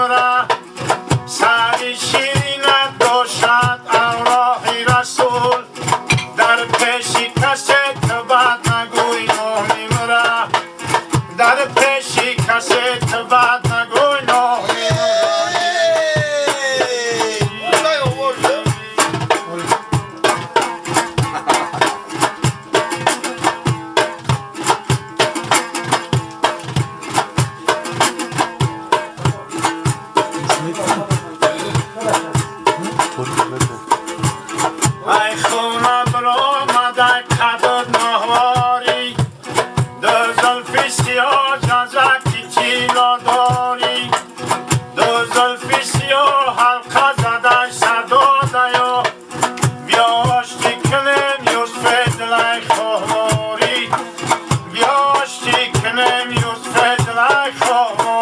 میمره سری شیرینت باشد اوراقی رسول در پیشی کسی که بد نگوی نه میمره در پیشی کسی که بد نگوی نه ای خونه برآمده کدد نهواری دو زلفی سیاه جزکی تیلا داری دو زلفی سیاه حلقه زده صدا یا بیا آشتی کنیم یوسف دلای خواری بیا آشتی کنیم یوسف دلای خواری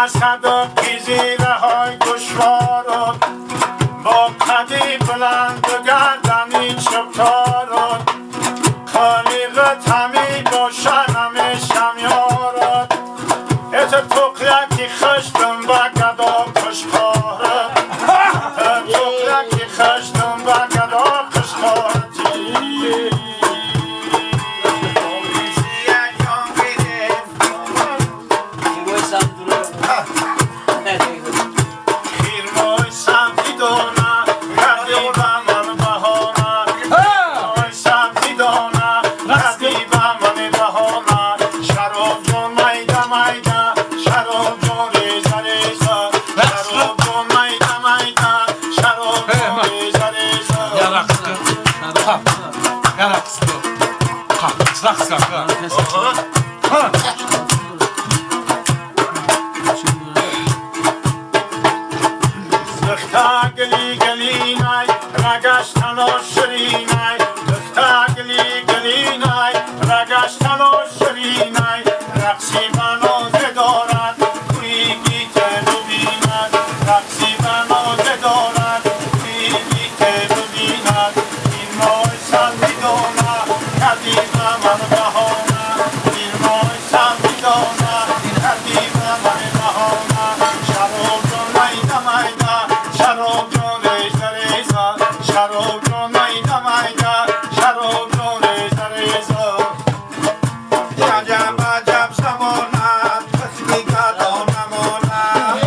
تصدق زیره های دشوارات با قدی بلند و گردنی چپتارات خالیقت همی باشن همیشم یارات ات توقیکی خشتم و گدا کشکارت ات توقیکی خشتم و گدا کشکارتی دختر گلی گلی نای رگشتن و شرینای دختر گلی گلی نای رگشتن و شرینای رقصی بنازه دارد توی گیته ببیند رقصی بنازه دارد توی گیته ببیند این مای سر میدونه کدی به من بهانه این مای سر میدونه کدی به من بهانه شراب جان میده میده شراب جان ریزه ریزه شراب جان میده میده شراب جان ریزه ریزه عجب عجب زمانت کسی گدا نماند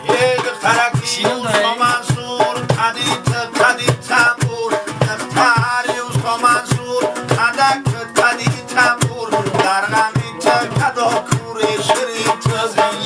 یه دخترکی یوسف منصور قدید تنبور دختر یوسف منصور قدید تنبور در غمی کدا کوری شیرین تزین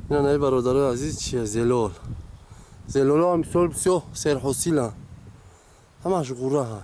اینا نه برادرای عزیز چیه؟ زلال. زلال ها امسال بسیار سرحاصیلن. همش قوره ها.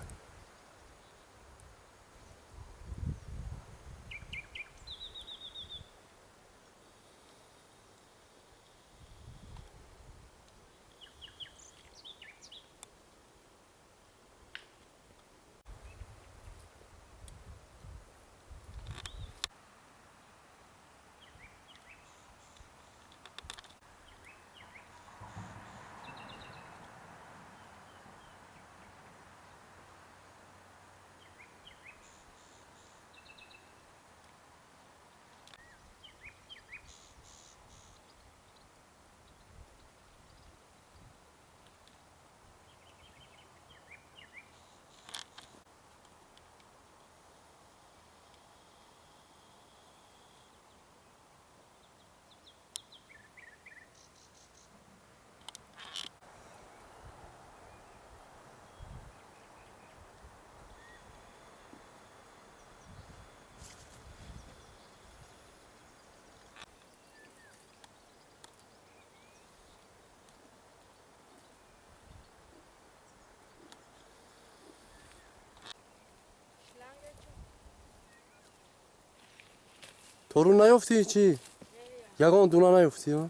تو رو نیفتی چی؟ یگان دونا نیفتی ها؟